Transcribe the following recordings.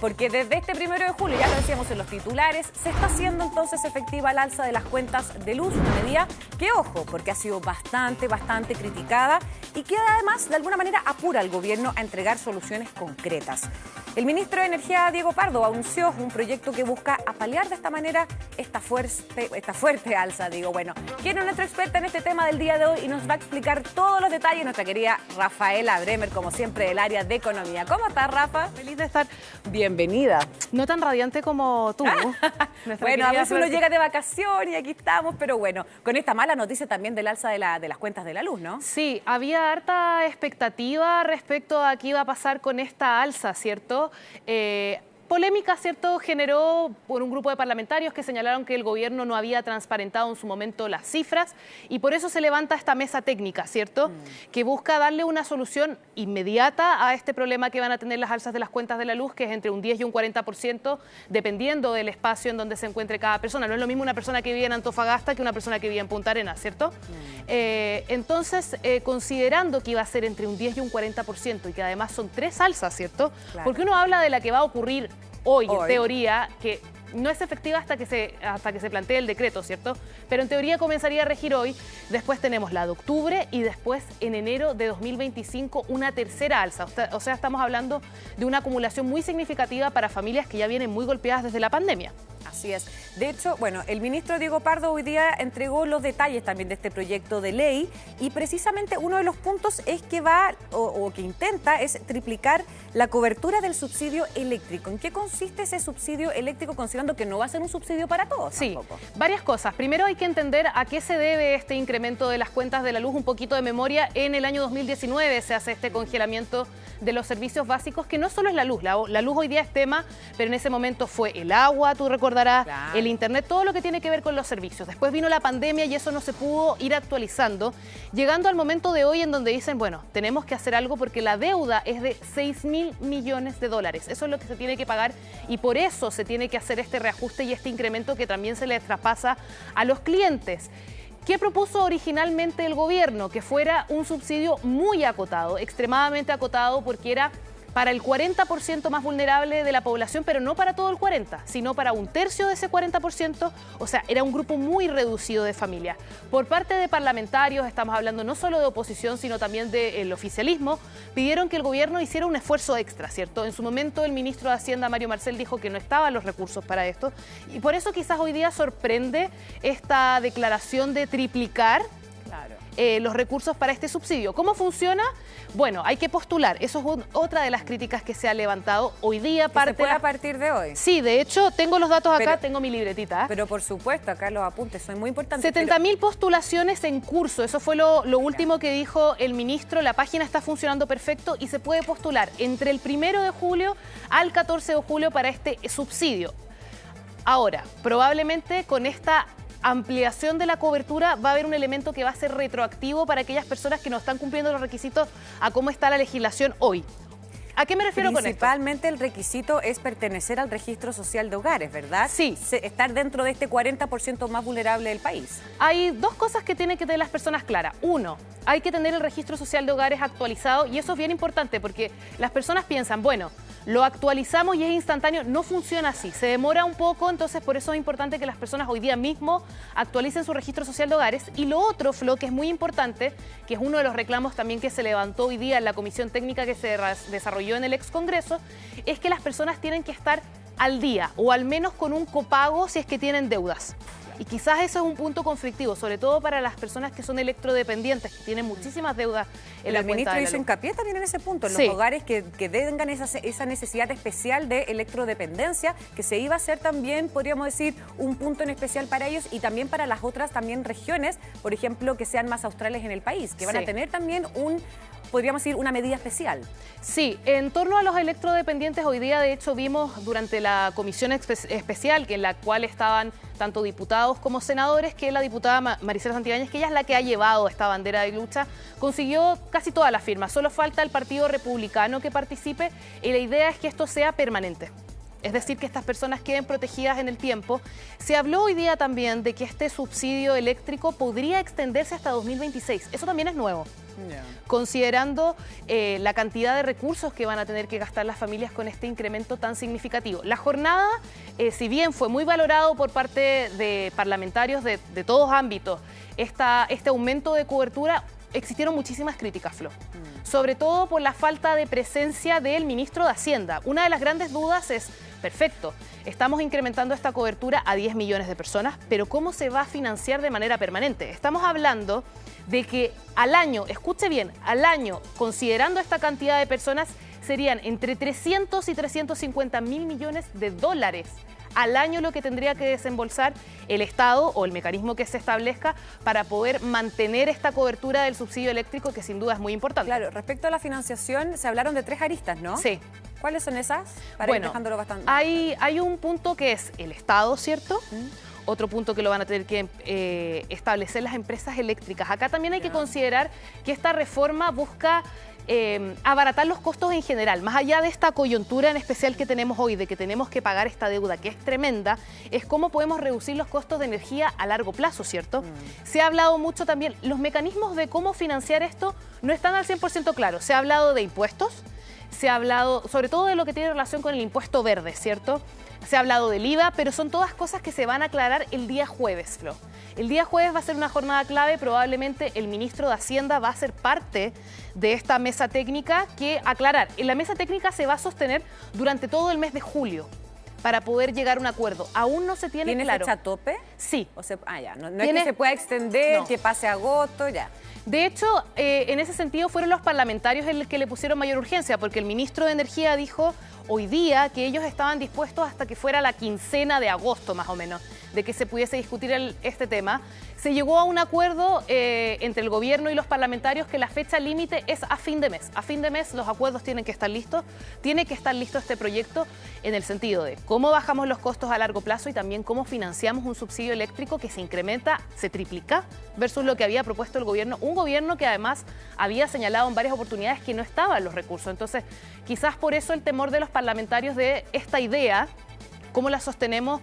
porque desde este 1 de julio, ya lo decíamos en los titulares, se está haciendo entonces efectiva el alza de las cuentas de luz, una medida que, ojo, porque ha sido bastante criticada y que además de alguna manera apura al gobierno a entregar soluciones concretas. El ministro de Energía, Diego Pardo, anunció un proyecto que busca apalear de esta manera esta fuerte alza. Bueno, ¿quién es nuestra experta en este tema del día de hoy? Y nos va a explicar todos los detalles nuestra querida Rafaela Bremer, como siempre, del área de economía. ¿Cómo estás, Rafa? Feliz de estar. Bienvenida. No tan radiante como tú. Bueno, a veces uno llega de vacación y aquí estamos, pero bueno, con esta mala noticia también del alza de las cuentas de la luz, ¿no? Sí, había harta expectativa respecto a qué iba a pasar con esta alza, ¿cierto? Polémica, ¿cierto?, generó por un grupo de parlamentarios que señalaron que el gobierno no había transparentado en su momento las cifras y por eso se levanta esta mesa técnica, ¿cierto?, que busca darle una solución inmediata a este problema que van a tener las alzas de las cuentas de la luz, que es entre un 10 y un 40%, dependiendo del espacio en donde se encuentre cada persona. No es lo mismo una persona que vive en Antofagasta que una persona que vive en Punta Arenas, ¿cierto? Entonces, considerando que iba a ser entre un 10 y un 40% y que además son 3 alzas, ¿cierto? Claro. Porque uno habla de la que va a ocurrir hoy, en teoría, que no es efectiva hasta que se plantee el decreto, ¿cierto? Pero en teoría comenzaría a regir hoy. Después tenemos la de octubre y después en enero de 2025 una tercera alza. O sea, estamos hablando de una acumulación muy significativa para familias que ya vienen muy golpeadas desde la pandemia. Así es. De hecho, bueno, el ministro Diego Pardo hoy día entregó los detalles también de este proyecto de ley y precisamente uno de los puntos es que va o que intenta es triplicar la cobertura del subsidio eléctrico. ¿En qué consiste ese subsidio eléctrico, considerando que no va a ser un subsidio para todos? Sí, tampoco? Varias cosas. Primero hay que entender a qué se debe este incremento de las cuentas de la luz. Un poquito de memoria, en el año 2019 se hace este congelamiento de los servicios básicos, que no solo es la luz. La luz hoy día es tema, pero en ese momento fue el agua, tú recordarás, claro, el internet, todo lo que tiene que ver con los servicios. Después vino la pandemia y eso no se pudo ir actualizando, llegando al momento de hoy en donde dicen, bueno, tenemos que hacer algo porque la deuda es de 6.000 millones de dólares. Eso es lo que se tiene que pagar y por eso se tiene que hacer este reajuste y este incremento que también se le traspasa a los clientes. ¿Qué propuso originalmente el gobierno? Que fuera un subsidio muy acotado, extremadamente acotado, porque era para el 40% más vulnerable de la población, pero no para todo el 40%, sino para un tercio de ese 40%, o sea, era un grupo muy reducido de familias. Por parte de parlamentarios, estamos hablando no solo de oposición, sino también del oficialismo, pidieron que el gobierno hiciera un esfuerzo extra, ¿cierto? En su momento el ministro de Hacienda, Mario Marcel, dijo que no estaban los recursos para esto, y por eso quizás hoy día sorprende esta declaración de triplicar los recursos para este subsidio. ¿Cómo funciona? Bueno, hay que postular. Eso es otra de las críticas que se ha levantado hoy día. ¿Se puede a partir de hoy? Sí, de hecho, tengo los datos acá, tengo mi libretita. Pero por supuesto, acá los apuntes son muy importantes. 70.000 postulaciones en curso. Eso fue lo último que dijo el ministro. La página está funcionando perfecto y se puede postular entre el 1 de julio al 14 de julio para este subsidio. Ahora, probablemente con esta ampliación de la cobertura va a haber un elemento que va a ser retroactivo para aquellas personas que no están cumpliendo los requisitos a cómo está la legislación hoy. ¿A qué me refiero con esto? Principalmente el requisito es pertenecer al registro social de hogares, ¿verdad? Sí. Estar dentro de este 40% más vulnerable del país. Hay dos cosas que tienen que tener las personas claras. Uno, hay que tener el registro social de hogares actualizado y eso es bien importante porque las personas piensan, bueno, lo actualizamos y es instantáneo. No funciona así, se demora un poco, entonces por eso es importante que las personas hoy día mismo actualicen su registro social de hogares. Y lo otro, Flo, que es muy importante, que es uno de los reclamos también que se levantó hoy día en la comisión técnica que se desarrolló en el ex Congreso, es que las personas tienen que estar al día o al menos con un copago si es que tienen deudas. Y quizás eso es un punto conflictivo, sobre todo para las personas que son electrodependientes, que tienen muchísimas deudas en la cuenta de la luz. El ministro hizo hincapié también en ese punto, en los hogares que tengan esa necesidad especial de electrodependencia, que se iba a hacer también, podríamos decir, un punto en especial para ellos y también para las otras también regiones, por ejemplo, que sean más australes en el país, que van a tener también podríamos decir, una medida especial. Sí, en torno a los electrodependientes, hoy día de hecho vimos durante la comisión especial, en la cual estaban tanto diputados como senadores, que la diputada Maricela Santibáñez, que ella es la que ha llevado esta bandera de lucha, consiguió casi todas las firmas. Solo falta el Partido Republicano que participe y la idea es que esto sea permanente. Es decir, que estas personas queden protegidas en el tiempo. Se habló hoy día también de que este subsidio eléctrico podría extenderse hasta 2026. Eso también es nuevo. considerando la cantidad de recursos que van a tener que gastar las familias con este incremento tan significativo. La jornada, si bien fue muy valorado por parte de parlamentarios de todos ámbitos, este aumento de cobertura, existieron muchísimas críticas, Flo. Sobre todo por la falta de presencia del ministro de Hacienda. Una de las grandes dudas es, perfecto, estamos incrementando esta cobertura a 10 millones de personas, pero ¿cómo se va a financiar de manera permanente? Estamos hablando de que al año, escuche bien, al año, considerando esta cantidad de personas, serían entre 300 y 350 mil millones de dólares al año lo que tendría que desembolsar el Estado o el mecanismo que se establezca para poder mantener esta cobertura del subsidio eléctrico, que sin duda es muy importante. Claro, respecto a la financiación, se hablaron de 3 aristas, ¿no? Sí. ¿Cuáles son esas? Para ir dejándolo bastante. Hay un punto que es el Estado, ¿cierto? Otro punto que lo van a tener que establecer las empresas eléctricas. Acá también hay que considerar que esta reforma busca abaratar los costos en general. Más allá de esta coyuntura en especial que tenemos hoy, de que tenemos que pagar esta deuda que es tremenda, es cómo podemos reducir los costos de energía a largo plazo, ¿cierto? Se ha hablado mucho también, los mecanismos de cómo financiar esto no están al 100% claros. Se ha hablado de impuestos, se ha hablado sobre todo de lo que tiene relación con el impuesto verde, ¿cierto? Se ha hablado del IVA, pero son todas cosas que se van a aclarar el día jueves, Flo. El día jueves va a ser una jornada clave, probablemente el ministro de Hacienda va a ser parte de esta mesa técnica que aclarar. La mesa técnica se va a sostener durante todo el mes de julio para poder llegar a un acuerdo. Aún no se tiene claro. ¿Tiene fecha tope? Sí. O sea, ya, no es que se pueda extender, que pase agosto, ya. De hecho, en ese sentido fueron los parlamentarios los que le pusieron mayor urgencia, porque el ministro de Energía dijo hoy día que ellos estaban dispuestos hasta que fuera la quincena de agosto, más o menos, de que se pudiese discutir este tema. Se llegó a un acuerdo entre el gobierno y los parlamentarios que la fecha límite es a fin de mes. A fin de mes los acuerdos tienen que estar listos. Tiene que estar listo este proyecto en el sentido de cómo bajamos los costos a largo plazo y también cómo financiamos un subsidio eléctrico que se incrementa, se triplica versus lo que había propuesto el gobierno. Un gobierno que además había señalado en varias oportunidades que no estaban los recursos. Entonces, quizás por eso el temor de los parlamentarios de esta idea, cómo la sostenemos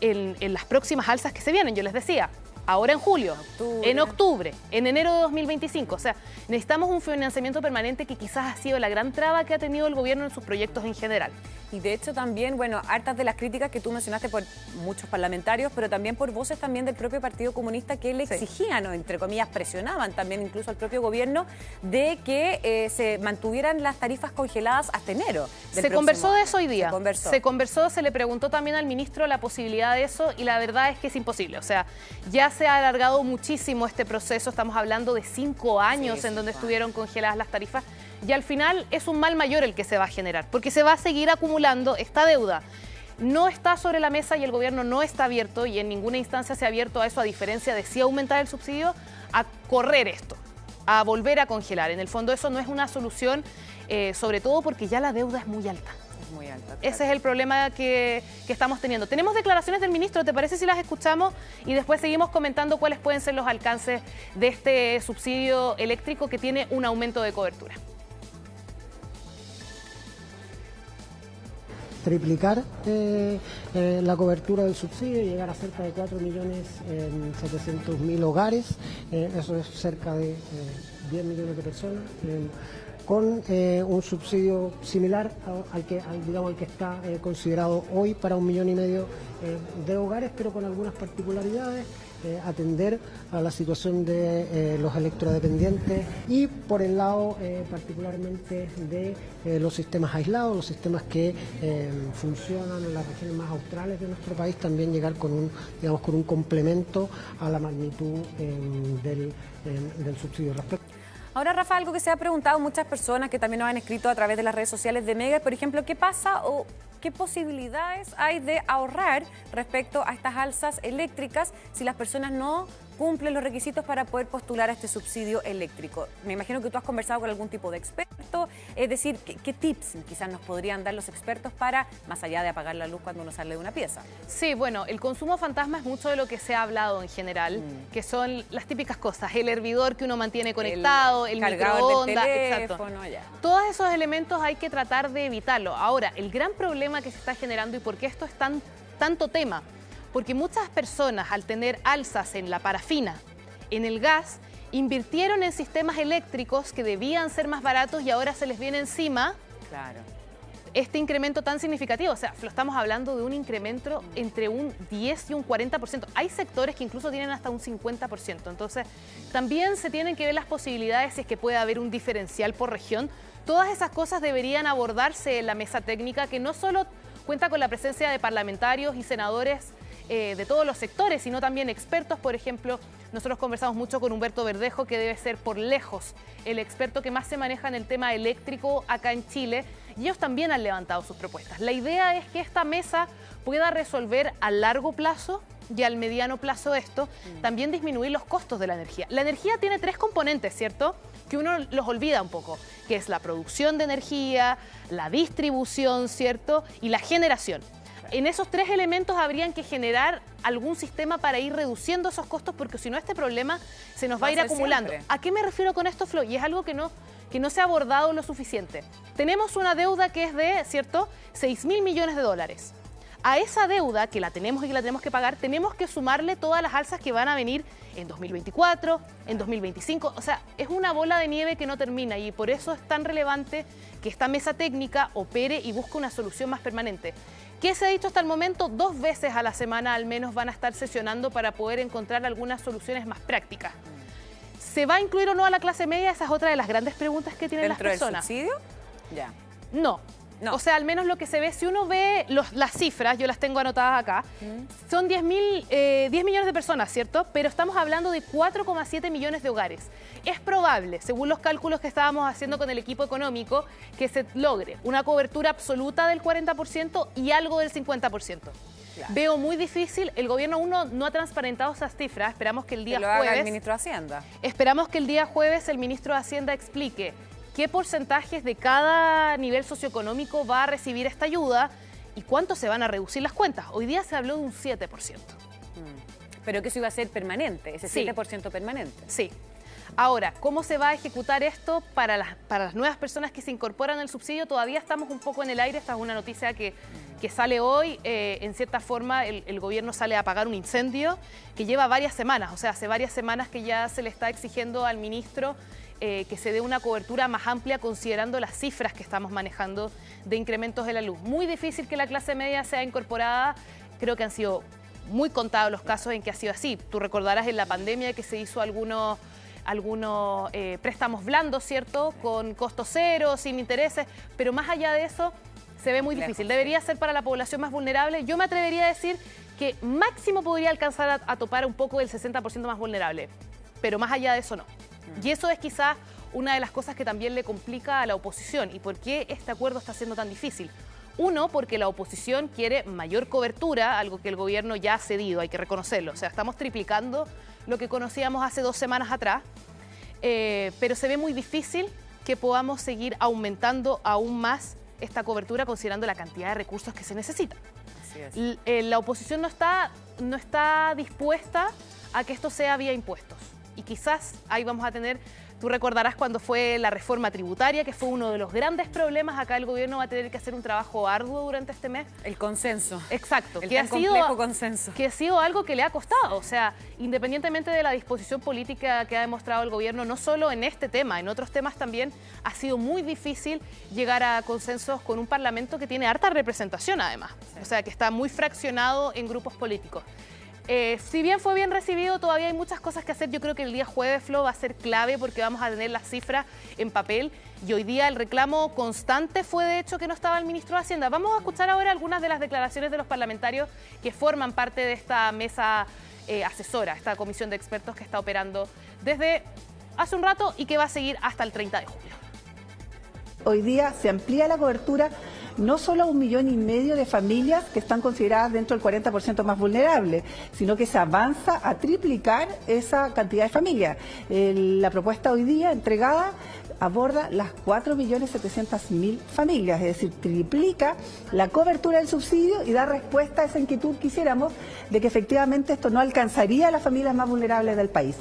en las próximas alzas que se vienen. Yo les decía, ahora en julio, en octubre, en enero de 2025. O sea, necesitamos un financiamiento permanente que quizás ha sido la gran traba que ha tenido el gobierno en sus proyectos en general. Y de hecho también, bueno, hartas de las críticas que tú mencionaste por muchos parlamentarios, pero también por voces también del propio Partido Comunista que le exigían, o entre comillas presionaban también incluso al propio gobierno de que se mantuvieran las tarifas congeladas hasta enero. Se conversó de eso hoy día. Se conversó. Se le preguntó también al ministro la posibilidad de eso y la verdad es que es imposible. O sea, ya se ha alargado muchísimo este proceso, estamos hablando de 5 años en donde estuvieron congeladas las tarifas y al final es un mal mayor el que se va a generar, porque se va a seguir acumulando esta deuda. No está sobre la mesa y el gobierno no está abierto y en ninguna instancia se ha abierto a eso, a diferencia de si aumentar el subsidio, a correr esto, a volver a congelar. En el fondo eso no es una solución, sobre todo porque ya la deuda es muy alta. Muy alta, claro. Ese es el problema que estamos teniendo. Tenemos declaraciones del ministro, ¿te parece si las escuchamos? Y después seguimos comentando cuáles pueden ser los alcances de este subsidio eléctrico que tiene un aumento de cobertura. Triplicar la cobertura del subsidio y llegar a cerca de 4.700.000 hogares, eso es cerca de 10 millones de personas, con un subsidio similar al que está considerado hoy para 1,5 millones de hogares, pero con algunas particularidades. Atender a la situación de los electrodependientes y por el lado particularmente de los sistemas aislados, los sistemas que funcionan en las regiones más australes de nuestro país, también llegar con un complemento a la magnitud del subsidio respecto. Ahora, Rafa, algo que se ha preguntado muchas personas que también nos han escrito a través de las redes sociales de Mega, por ejemplo, ¿qué pasa o qué posibilidades hay de ahorrar respecto a estas alzas eléctricas si las personas no cumplen los requisitos para poder postular a este subsidio eléctrico? Me imagino que tú has conversado con algún tipo de experto, es decir, ¿qué tips quizás nos podrían dar los expertos para, más allá de apagar la luz cuando uno sale de una pieza? Sí, bueno, el consumo fantasma es mucho de lo que se ha hablado en general, que son las típicas cosas, el hervidor que uno mantiene conectado, el microondas, teléfono, exacto. Todos esos elementos hay que tratar de evitarlo. Ahora, el gran problema que se está generando y por qué esto es tanto tema, porque muchas personas al tener alzas en la parafina, en el gas, invirtieron en sistemas eléctricos que debían ser más baratos y ahora se les viene encima este incremento tan significativo. O sea, estamos hablando de un incremento entre un 10 y un 40%. Hay sectores que incluso tienen hasta un 50%. Entonces, también se tienen que ver las posibilidades si es que puede haber un diferencial por región. Todas esas cosas deberían abordarse en la mesa técnica, que no solo cuenta con la presencia de parlamentarios y senadores de todos los sectores, sino también expertos. Por ejemplo, nosotros conversamos mucho con Humberto Verdejo, que debe ser por lejos el experto que más se maneja en el tema eléctrico acá en Chile, y ellos también han levantado sus propuestas. La idea es que esta mesa pueda resolver a largo plazo y al mediano plazo esto, también disminuir los costos de la energía. La energía tiene 3 componentes, ¿cierto?, que uno los olvida un poco, que es la producción de energía, la distribución, ¿cierto?, y la generación. En esos 3 elementos habrían que generar algún sistema para ir reduciendo esos costos, porque si no este problema se nos va a ir acumulando. Siempre. ¿A qué me refiero con esto, Flo? Y es algo que no se ha abordado lo suficiente. Tenemos una deuda que es de, ¿cierto?, 6.000 millones de dólares. A esa deuda, que la tenemos y que la tenemos que pagar, tenemos que sumarle todas las alzas que van a venir en 2024, en 2025. O sea, es una bola de nieve que no termina, y por eso es tan relevante que esta mesa técnica opere y busque una solución más permanente. ¿Qué se ha dicho hasta el momento? 2 veces a la semana al menos van a estar sesionando para poder encontrar algunas soluciones más prácticas. ¿Se va a incluir o no a la clase media? Esa es otra de las grandes preguntas que tienen las personas. ¿Dentro del subsidio? Ya. No. O sea, al menos lo que se ve, si uno ve las cifras, yo las tengo anotadas acá, son 10 millones de personas, ¿cierto? Pero estamos hablando de 4,7 millones de hogares. Es probable, según los cálculos que estábamos haciendo con el equipo económico, que se logre una cobertura absoluta del 40% y algo del 50%. Claro. Veo muy difícil, el gobierno no ha transparentado esas cifras, esperamos que el día jueves... haga el ministro de Hacienda. Esperamos que el día jueves el ministro de Hacienda explique qué porcentajes de cada nivel socioeconómico va a recibir esta ayuda y cuánto se van a reducir las cuentas. Hoy día se habló de un 7%. Pero que eso iba a ser permanente, ese 7% permanente. Sí. Ahora, ¿cómo se va a ejecutar esto para las nuevas personas que se incorporan al subsidio? Todavía estamos un poco en el aire. Esta es una noticia que sale hoy. En cierta forma, el gobierno sale a apagar un incendio que lleva varias semanas. O sea, hace varias semanas que ya se le está exigiendo al ministro que se dé una cobertura más amplia considerando las cifras que estamos manejando de incrementos de la luz. Muy difícil que la clase media sea incorporada. Creo que han sido muy contados los casos en que ha sido así. Tú recordarás en la pandemia que se hizo algunos préstamos blandos, ¿cierto?, con costo cero, sin intereses, pero más allá de eso se ve muy difícil. Debería ser para la población más vulnerable. Yo me atrevería a decir que máximo podría alcanzar a topar un poco el 60% más vulnerable, pero más allá de eso no. Y eso es quizás una de las cosas que también le complica a la oposición. ¿Y por qué este acuerdo está siendo tan difícil? Uno, porque la oposición quiere mayor cobertura, algo que el gobierno ya ha cedido, hay que reconocerlo. O sea, estamos triplicando lo que conocíamos hace 2 semanas atrás, pero se ve muy difícil que podamos seguir aumentando aún más esta cobertura considerando la cantidad de recursos que se necesitan. Así es. La oposición no está dispuesta a que esto sea vía impuestos. Y quizás ahí vamos a tener, tú recordarás cuando fue la reforma tributaria, que fue uno de los grandes problemas. Acá el gobierno va a tener que hacer un trabajo arduo durante este mes. El consenso. Exacto. El tan complejo consenso. Que ha sido algo que le ha costado. O sea, independientemente de la disposición política que ha demostrado el gobierno, no solo en este tema, en otros temas también, ha sido muy difícil llegar a consensos con un parlamento que tiene harta representación además. Sí. O sea, que está muy fraccionado en grupos políticos. Si bien fue bien recibido, todavía hay muchas cosas que hacer. Yo creo que el día jueves, Flo, va a ser clave porque vamos a tener las cifras en papel y hoy día el reclamo constante fue de hecho que no estaba el ministro de Hacienda. Vamos a escuchar ahora algunas de las declaraciones de los parlamentarios que forman parte de esta mesa asesora, esta comisión de expertos que está operando desde hace un rato y que va a seguir hasta el 30 de julio. Hoy día se amplía la cobertura no solo a 1,5 millones de familias que están consideradas dentro del 40% más vulnerable, sino que se avanza a triplicar esa cantidad de familias. La propuesta hoy día entregada aborda las 4.700.000 familias, es decir, triplica la cobertura del subsidio y da respuesta a esa inquietud que hiciéramos de que efectivamente esto no alcanzaría a las familias más vulnerables del país.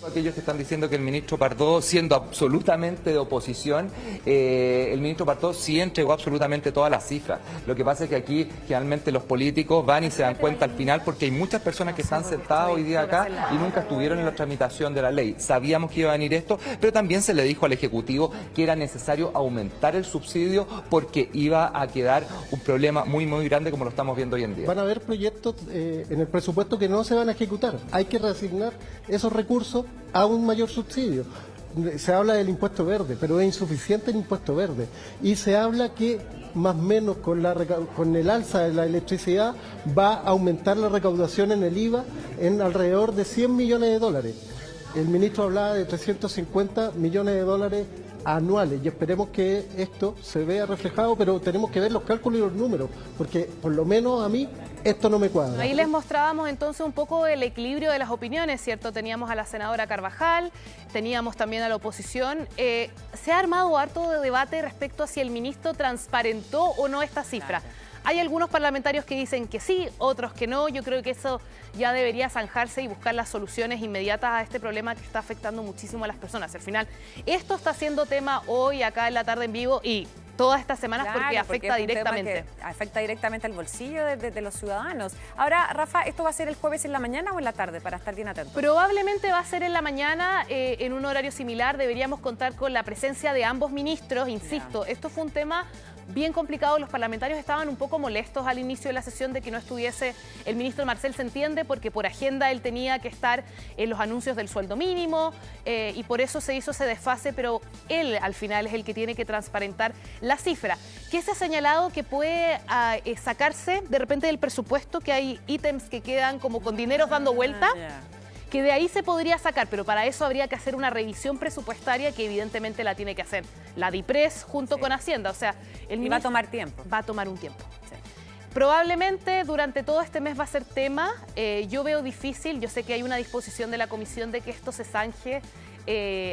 Aquellos que están diciendo que el ministro Pardo, siendo absolutamente de oposición, el ministro Pardo sí entregó absolutamente todas las cifras. Lo que pasa es que aquí generalmente los políticos van y se dan cuenta al final, porque hay muchas personas que están sentadas hoy día acá y nunca estuvieron en la tramitación de la ley. Sabíamos que iba a venir esto, pero también se le dijo al Ejecutivo que era necesario aumentar el subsidio porque iba a quedar un problema muy grande como lo estamos viendo hoy en día. Van a haber proyectos en el presupuesto que no se van a ejecutar. Hay que reasignar esos recursos a un mayor subsidio. Se habla del impuesto verde, pero es insuficiente el impuesto verde. Y se habla que más o menos con el alza de la electricidad va a aumentar la recaudación en el IVA en alrededor de 100 millones de dólares. El ministro hablaba de 350 millones de dólares anuales y esperemos que esto se vea reflejado, pero tenemos que ver los cálculos y los números, porque por lo menos a mí esto no me cuadra. Ahí les mostrábamos entonces un poco el equilibrio de las opiniones, ¿cierto? Teníamos a la senadora Carvajal, teníamos también a la oposición. Se ha armado harto de debate respecto a si el ministro transparentó o no esta cifra. Claro. Hay algunos parlamentarios que dicen que sí, otros que no. Yo creo que eso ya debería zanjarse y buscar las soluciones inmediatas a este problema que está afectando muchísimo a las personas. Al final, esto está siendo tema hoy, acá en la tarde en vivo y todas estas semanas, claro, porque afecta directamente. Afecta directamente al bolsillo de los ciudadanos. Ahora, Rafa, ¿esto va a ser el jueves en la mañana o en la tarde para estar bien atentos? Probablemente va a ser en la mañana, en un horario similar. Deberíamos contar con la presencia de ambos ministros. Insisto, esto fue un tema bien complicado. Los parlamentarios estaban un poco molestos al inicio de la sesión de que no estuviese el ministro Marcel, se entiende, porque por agenda él tenía que estar en los anuncios del sueldo mínimo y por eso se hizo ese desfase, pero él al final es el que tiene que transparentar la cifra. ¿Qué se ha señalado que puede sacarse de repente del presupuesto? Que hay ítems que quedan como con dineros dando vuelta. Que de ahí se podría sacar, pero para eso habría que hacer una revisión presupuestaria que evidentemente la tiene que hacer la DIPRES junto con Hacienda. O sea, va a tomar tiempo. Va a tomar un tiempo. Sí. Probablemente durante todo este mes va a ser tema. Yo veo difícil, yo sé que hay una disposición de la comisión de que esto se zanje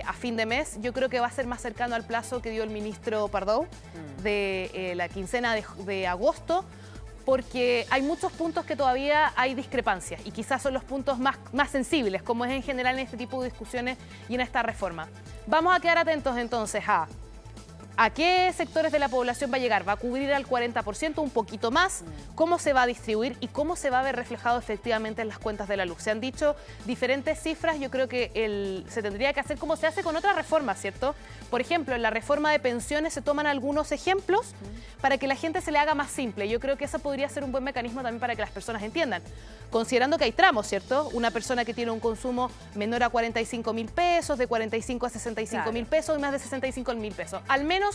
a fin de mes. Yo creo que va a ser más cercano al plazo que dio el ministro Pardo de la quincena de agosto, porque hay muchos puntos que todavía hay discrepancias y quizás son los puntos más sensibles, como es en general en este tipo de discusiones y en esta reforma. Vamos a quedar atentos entonces a qué sectores de la población va a llegar. ¿Va a cubrir al 40%, un poquito más? ¿Cómo se va a distribuir y cómo se va a ver reflejado efectivamente en las cuentas de la luz? Se han dicho diferentes cifras. Yo creo que se tendría que hacer como se hace con otras reformas, ¿cierto? Por ejemplo, en la reforma de pensiones se toman algunos ejemplos para que la gente se le haga más simple. Yo creo que eso podría ser un buen mecanismo también para que las personas entiendan. Considerando que hay tramos, ¿cierto? Una persona que tiene un consumo menor a 45.000 pesos, de 45 a 65.000 pesos y más de 65.000 pesos. Al menos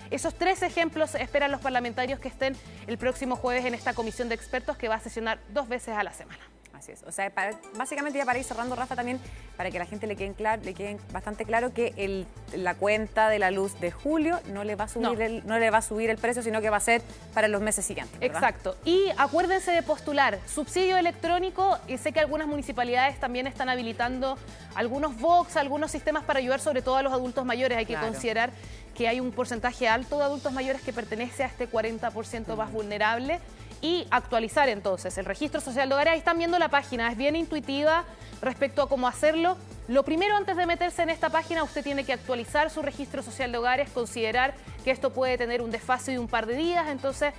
esos 3 ejemplos esperan los parlamentarios que estén el próximo jueves en esta comisión de expertos que va a sesionar 2 veces a la semana. Así es. O sea, básicamente ya para ir cerrando, Rafa, también para que a la gente le quede bastante claro que la cuenta de la luz de julio no le va a subir no le va a subir el precio, sino que va a ser para los meses siguientes, ¿verdad? Exacto. Y acuérdense de postular subsidio electrónico. Y sé que algunas municipalidades también están habilitando algunos box, algunos sistemas para ayudar sobre todo a los adultos mayores. Hay que considerar que hay un porcentaje alto de adultos mayores que pertenece a este 40% más vulnerable. Y actualizar entonces el registro social de hogares. Ahí están viendo la página, es bien intuitiva respecto a cómo hacerlo. Lo primero, antes de meterse en esta página, usted tiene que actualizar su registro social de hogares, considerar que esto puede tener un desfase de un par de días. Entonces,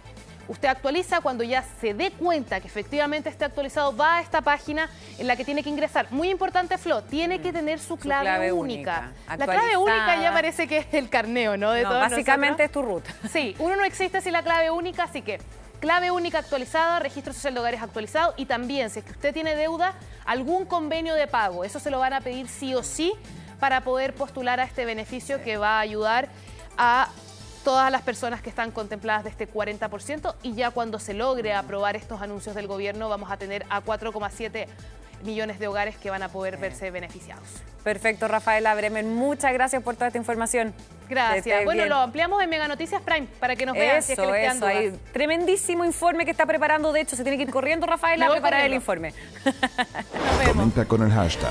usted actualiza, cuando ya se dé cuenta que efectivamente esté actualizado, va a esta página en la que tiene que ingresar. Muy importante, Flo, tiene que tener su clave única. La clave única ya parece que es el carneo, ¿no? De todos básicamente nosotros. Es tu ruta. Sí, uno no existe sin la clave única, así que clave única actualizada, registro social de hogares actualizado y también, si es que usted tiene deuda, algún convenio de pago. Eso se lo van a pedir sí o sí para poder postular a este beneficio que va a ayudar a todas las personas que están contempladas de este 40%, y ya cuando se logre aprobar estos anuncios del gobierno vamos a tener a 4,7 millones de hogares que van a poder verse beneficiados. Perfecto, Rafaela Bremen, muchas gracias por toda esta información. Gracias. Bueno, lo ampliamos en Mega Noticias Prime para que nos vean si es que les quedan dudas. Hay tremendísimo informe que está preparando. De hecho, se tiene que ir corriendo, Rafaela, a preparar el informe. Nos vemos. Comenta con el hashtag